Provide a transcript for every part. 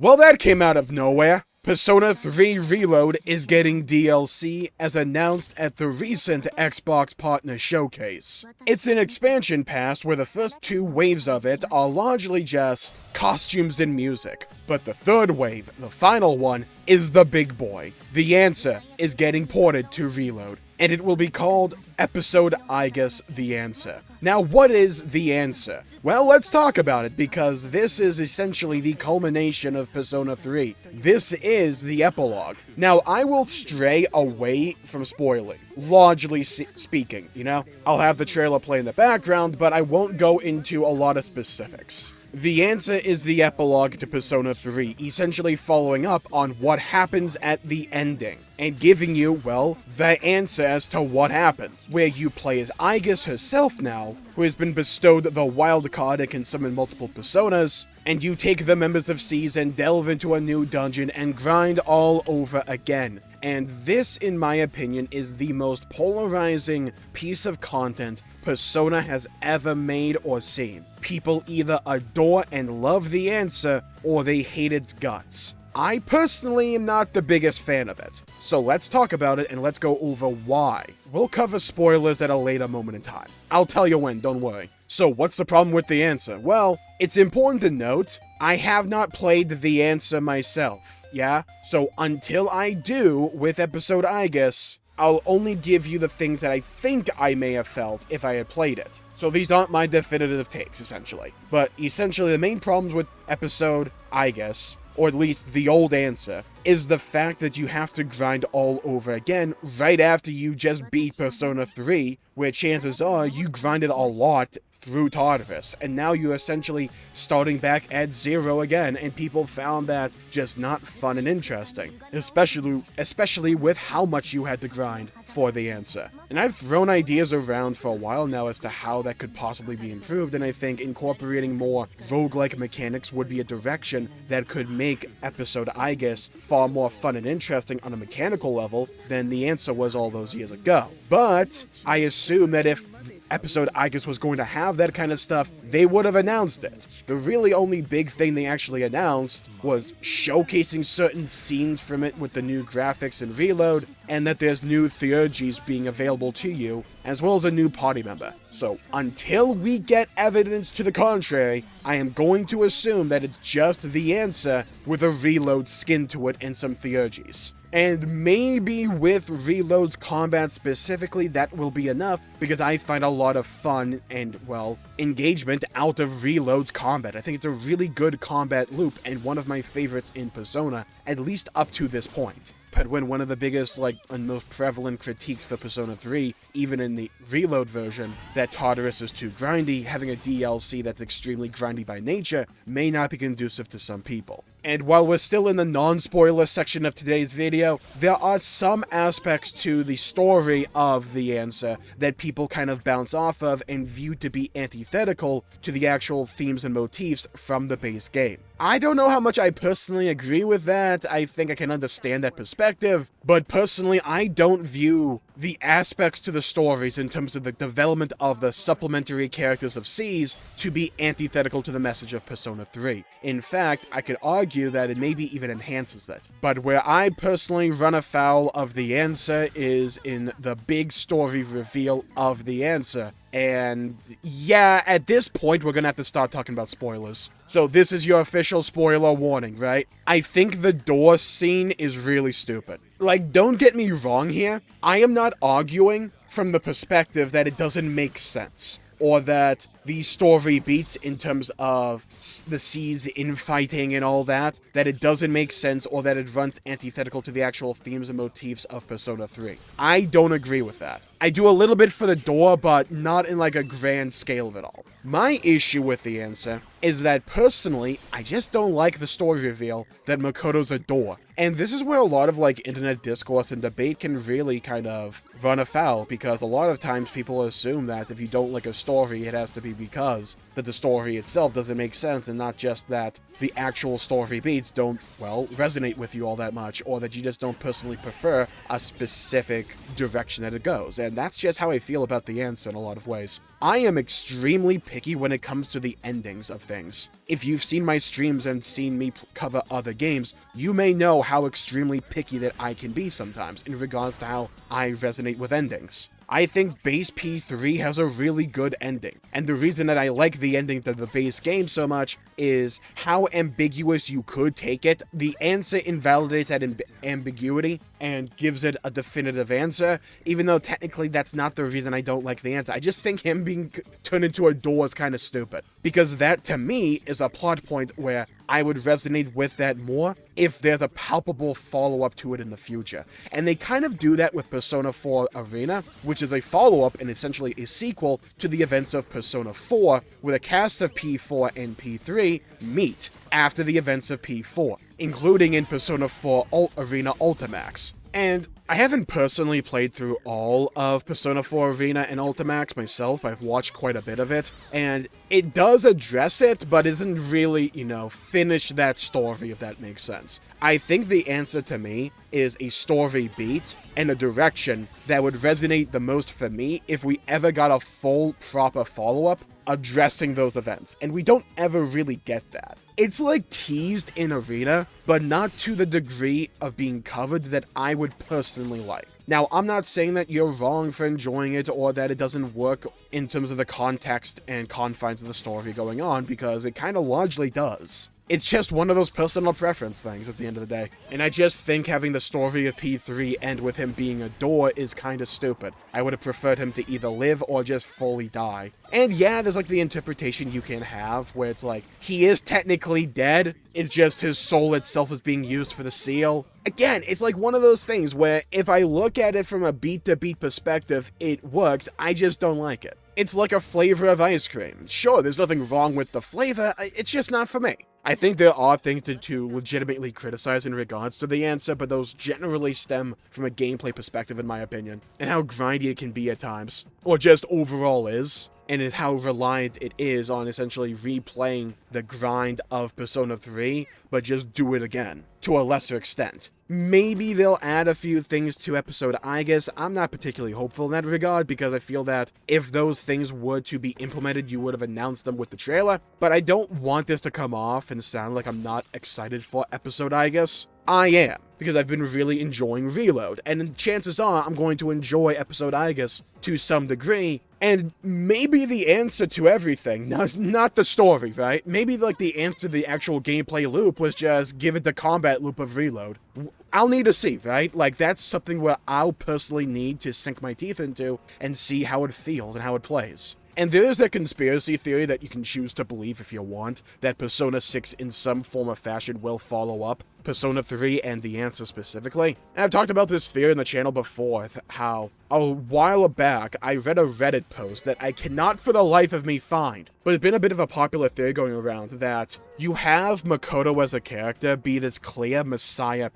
Well, that came out of nowhere. Persona 3 Reload is getting DLC as announced at the recent Xbox Partner Showcase. It's an expansion pass where the first two waves of it are largely just costumes and music, but the third wave, the final one, is the big boy. The Answer is getting ported to Reload, and it will be called Episode I Guess The Answer. Now, what is The Answer? Well, let's talk about it, because this is essentially the culmination of Persona 3. This is the epilogue. Now, I will stray away from spoiling, largely speaking, you know? I'll have the trailer play in the background, but I won't go into a lot of specifics. The Answer is the epilogue to Persona 3, essentially following up on what happens at the ending, and giving you, well, the answer as to what happened, where you play as Aigis herself now, who has been bestowed the wild card and can summon multiple personas, and you take the members of SEES and delve into a new dungeon and grind all over again. And this, in my opinion, is the most polarizing piece of content Persona has ever made or seen. People either adore and love the Answer, or they hate its guts. I personally am not the biggest fan of it, so let's talk about it and let's go over why. We'll cover spoilers at a later moment in time. I'll tell you when, don't worry. So what's the problem with the Answer? Well, it's important to note, I have not played the Answer myself, yeah? So until I do with Episode I Guess, I'll only give you the things that I think I may have felt if I had played it. So these aren't my definitive takes, essentially. But essentially, the main problems with Episode I Guess, or at least the old Answer, is the fact that you have to grind all over again right after you just beat Persona 3, where chances are you grinded a lot through Tartarus, and now you're essentially starting back at zero again, and people found that just not fun and interesting, especially with how much you had to grind for the Answer. And I've thrown ideas around for a while now as to how that could possibly be improved, and I think incorporating more roguelike mechanics would be a direction that could make Episode I Guess far more fun and interesting on a mechanical level than the Answer was all those years ago. But I assume that if Episode I Guess was going to have that kind of stuff, they would have announced it. The really only big thing they actually announced was showcasing certain scenes from it with the new graphics and Reload, and that there's new theurgies being available to you, as well as a new party member. So until we get evidence to the contrary, I am going to assume that it's just the Answer with a Reload skin to it and some theurgies. And maybe with Reload's combat specifically, that will be enough, because I find a lot of fun and, well, engagement out of Reload's combat. I think it's a really good combat loop, and one of my favorites in Persona, at least up to this point. But when one of the biggest, and most prevalent critiques for Persona 3, even in the Reload version, that Tartarus is too grindy, having a DLC that's extremely grindy by nature may not be conducive to some people. And while we're still in the non-spoiler section of today's video, there are some aspects to the story of the Answer that people kind of bounce off of and view to be antithetical to the actual themes and motifs from the base game. I don't know how much I personally agree with that. I think I can understand that perspective, but personally, I don't view the aspects to the stories in terms of the development of the supplementary characters of SEES to be antithetical to the message of Persona 3. In fact, I could argue that it maybe even enhances it. But where I personally run afoul of the Answer is in the big story reveal of the Answer. And yeah, at this point, we're gonna have to start talking about spoilers. So this is your official spoiler warning, right? I think the door scene is really stupid. Don't get me wrong here. I am not arguing from the perspective that it doesn't make sense, or that the story beats in terms of the SEES infighting and all that it doesn't make sense, or that it runs antithetical to the actual themes and motifs of Persona 3. I don't agree with that. I do a little bit for the door, but not in a grand scale of it all. My issue with the Answer is that personally, I just don't like the story reveal that Makoto's a door. And this is where a lot of internet discourse and debate can really kind of run afoul, because a lot of times people assume that if you don't like a story, it has to be because that the story itself doesn't make sense, and not just that the actual story beats don't, resonate with you all that much, or that you just don't personally prefer a specific direction that it goes. And and that's just how I feel about the answer in a lot of ways. I am extremely picky when it comes to the endings of things. If you've seen my streams and seen me cover other games, you may know how extremely picky that I can be sometimes in regards to how I resonate with endings. I think base P3 has a really good ending, and the reason that I like the ending to the base game so much is how ambiguous you could take it. The answer invalidates that ambiguity and gives it a definitive answer, even though technically that's not the reason I don't like the answer. I just think him being turned into a door is kind of stupid, because that to me is a plot point where I would resonate with that more if there's a palpable follow-up to it in the future. And they kind of do that with Persona 4 Arena, which is a follow-up and essentially a sequel to the events of Persona 4, where the cast of P4 and P3 meet after the events of P4, including in Persona 4 Arena Ultimax. And I haven't personally played through all of Persona 4 Arena and Ultimax myself, but I've watched quite a bit of it, and it does address it, but isn't really, finish that story, if that makes sense. I think the answer to me is a story beat and a direction that would resonate the most for me if we ever got a full, proper follow-up addressing those events, and we don't ever really get that. It's like teased in Arena, but not to the degree of being covered that I would personally like. Now, I'm not saying that you're wrong for enjoying it or that it doesn't work in terms of the context and confines of the story going on, because it kind of largely does. It's just one of those personal preference things at the end of the day. And I just think having the story of P3 end with him being a door is kind of stupid. I would have preferred him to either live or just fully die. And yeah, there's like the interpretation you can have where it's like, he is technically dead, it's just his soul itself is being used for the seal. Again, it's like one of those things where if I look at it from a beat-to-beat perspective, it works, I just don't like it. It's like a flavor of ice cream. Sure, there's nothing wrong with the flavor, it's just not for me. I think there are things to legitimately criticize in regards to the answer, but those generally stem from a gameplay perspective in my opinion, and how grindy it can be at times, or just overall is, and how reliant it is on essentially replaying the grind of Persona 3, but just do it again, to a lesser extent. Maybe they'll add a few things to episode I guess. I'm not particularly hopeful in that regard, because I feel that if those things were to be implemented, you would have announced them with the trailer, but I don't want this to come off and sound like I'm not excited for episode I guess. I am, because I've been really enjoying Reload, and chances are I'm going to enjoy episode I guess to some degree, and maybe the answer to everything, not the story, right? Maybe like the answer to the actual gameplay loop was just give it the combat loop of Reload. I'll need to see, right? Like, that's something where I'll personally need to sink my teeth into and see how it feels and how it plays. And there is that conspiracy theory that you can choose to believe if you want, that Persona 6 in some form or fashion will follow up Persona 3 and the answer specifically. And I've talked about this theory on the channel before, how a while back I read a Reddit post that I cannot for the life of me find, but it's been a bit of a popular theory going around that you have Makoto as a character be this clear messiah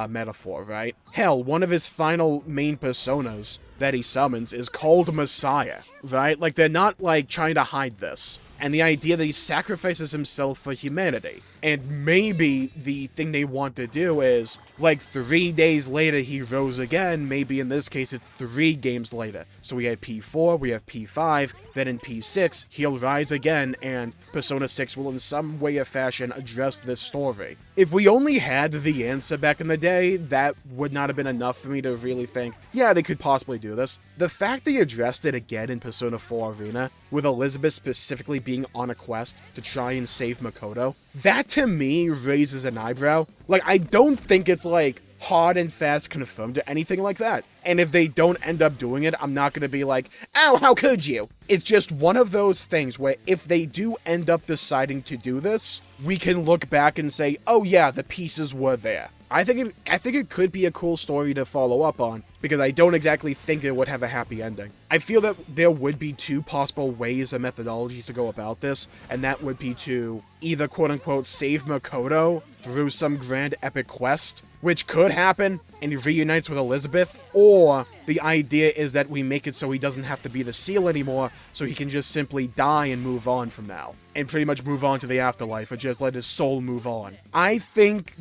metaphor, right? Hell, one of his final main personas that he summons is called Messiah, right? Like, they're not, like, trying to hide this. And the idea that he sacrifices himself for humanity. And maybe the thing they want to do is, like, 3 days later he rose again, maybe in this case it's 3 games later. So we had P4, we have P5, then in P6, he'll rise again, and Persona 6 will in some way or fashion address this story. If we only had the answer back in the day, that would not have been enough for me to really think, yeah, they could possibly do this. The fact they addressed it again in Persona 4 Arena, with Elizabeth specifically being on a quest to try and save Makoto, that to me raises an eyebrow. Like, I don't think it's like hard and fast confirmed or anything like that. And if they don't end up doing it, I'm not gonna be like, oh, how could you? It's just one of those things where if they do end up deciding to do this, we can look back and say, oh yeah, the pieces were there. I think it could be a cool story to follow up on, because I don't exactly think it would have a happy ending. I feel that there would be 2 possible ways or methodologies to go about this, and that would be to either quote-unquote save Makoto through some grand epic quest, which could happen, and he reunites with Elizabeth, or the idea is that we make it so he doesn't have to be the seal anymore, so he can just simply die and move on from now, and pretty much move on to the afterlife, or just let his soul move on. I think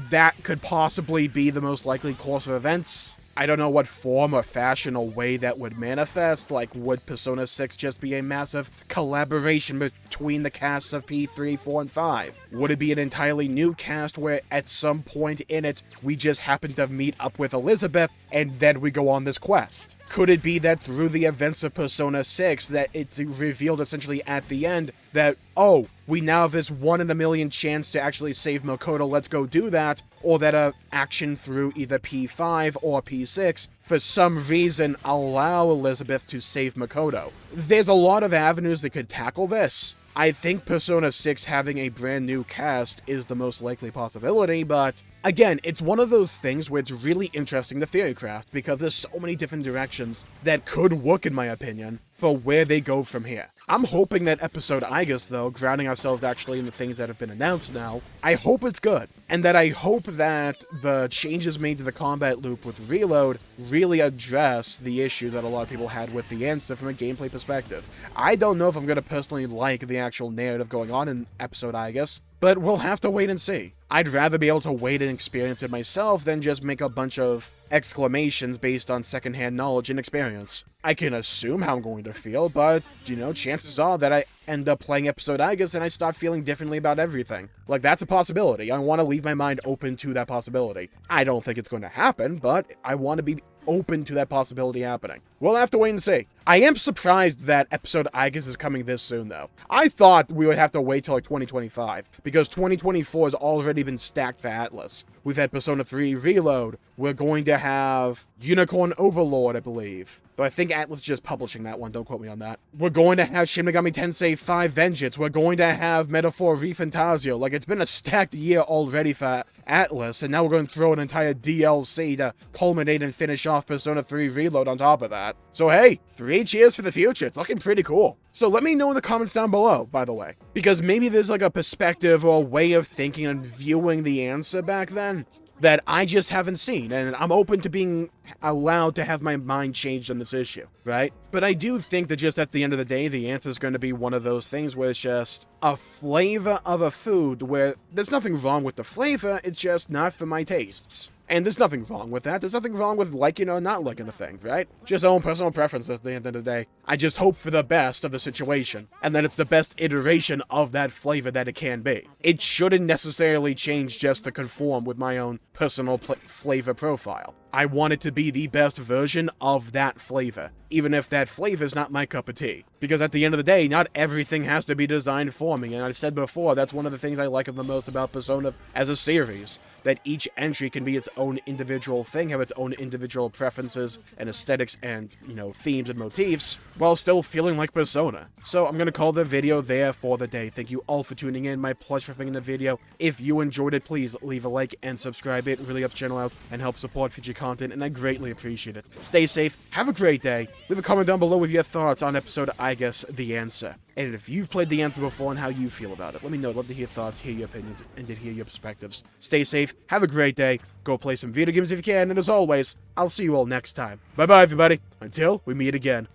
that could possibly be the most likely course of events. I don't know what form or fashion or way that would manifest. Like, would Persona 6 just be a massive collaboration between the casts of P3, 4, and 5? Would it be an entirely new cast where at some point in it, we just happen to meet up with Elizabeth and then we go on this quest? Could it be that through the events of Persona 6 that it's revealed essentially at the end that, oh, we now have this 1 in a million chance to actually save Makoto, let's go do that, or that action through either P5 or P6 for some reason allow Elizabeth to save Makoto? There's a lot of avenues that could tackle this. I think Persona 6 having a brand new cast is the most likely possibility, but again, it's one of those things where it's really interesting to theorycraft because there's so many different directions that could work, in my opinion, for where they go from here. I'm hoping that episode Aigis, though, grounding ourselves actually in the things that have been announced now, I hope it's good, and that I hope that the changes made to the combat loop with Reload really address the issue that a lot of people had with the answer from a gameplay perspective. I don't know if I'm going to personally like the actual narrative going on in episode Aigis, but we'll have to wait and see. I'd rather be able to wait and experience it myself than just make a bunch of exclamations based on secondhand knowledge and experience. I can assume how I'm going to feel, but, you know, chances are that I end up playing episode Aigis and I start feeling differently about everything. Like, that's a possibility. I want to leave my mind open to that possibility. I don't think it's going to happen, but I want to be open to that possibility happening. We'll have to wait and see. I am surprised that episode Aigis is coming this soon, though. I thought we would have to wait till like 2025, because 2024 has already been stacked for Atlus. We've had Persona 3 Reload. We're going to have Unicorn Overlord, I believe. Though I think Atlus is just publishing that one, don't quote me on that. We're going to have Shin Megami Tensei 5 Vengeance. We're going to have Metaphor Refantazio. Like, it's been a stacked year already for Atlus, and now we're going to throw an entire DLC to culminate and finish off Persona 3 Reload on top of that. So hey, 3 cheers for the future. It's looking pretty cool. So let me know in the comments down below, by the way. Because maybe there's like a perspective or a way of thinking and viewing the answer back then that I just haven't seen, and I'm open to being allowed to have my mind changed on this issue, right? But I do think that just at the end of the day, the answer is going to be one of those things where it's just a flavor of a food where there's nothing wrong with the flavor, it's just not for my tastes. And there's nothing wrong with that. There's nothing wrong with liking or not liking a thing, right? Just own personal preference at the end of the day. I just hope for the best of the situation, and that it's the best iteration of that flavor that it can be. It shouldn't necessarily change just to conform with my own personal flavor profile. I want it to be the best version of that flavor, even if that flavor is not my cup of tea. Because at the end of the day, not everything has to be designed for me, and I've said before, that's one of the things I like the most about Persona as a series, that each entry can be its own individual thing, have its own individual preferences and aesthetics and, you know, themes and motifs, while still feeling like Persona. So I'm going to call the video there for the day. Thank you all for tuning in. My pleasure for making the video. If you enjoyed it, please leave a like and subscribe. It really helps the channel out and helps support future content, and I greatly appreciate it. Stay safe, have a great day, leave a comment down below with your thoughts on episode Aigis, The Answer. And if you've played The Answer before and how you feel about it, let me know. I'd love to hear thoughts, hear your opinions, and to hear your perspectives. Stay safe, have a great day, go play some video games if you can, and as always, I'll see you all next time. Bye-bye, everybody, until we meet again.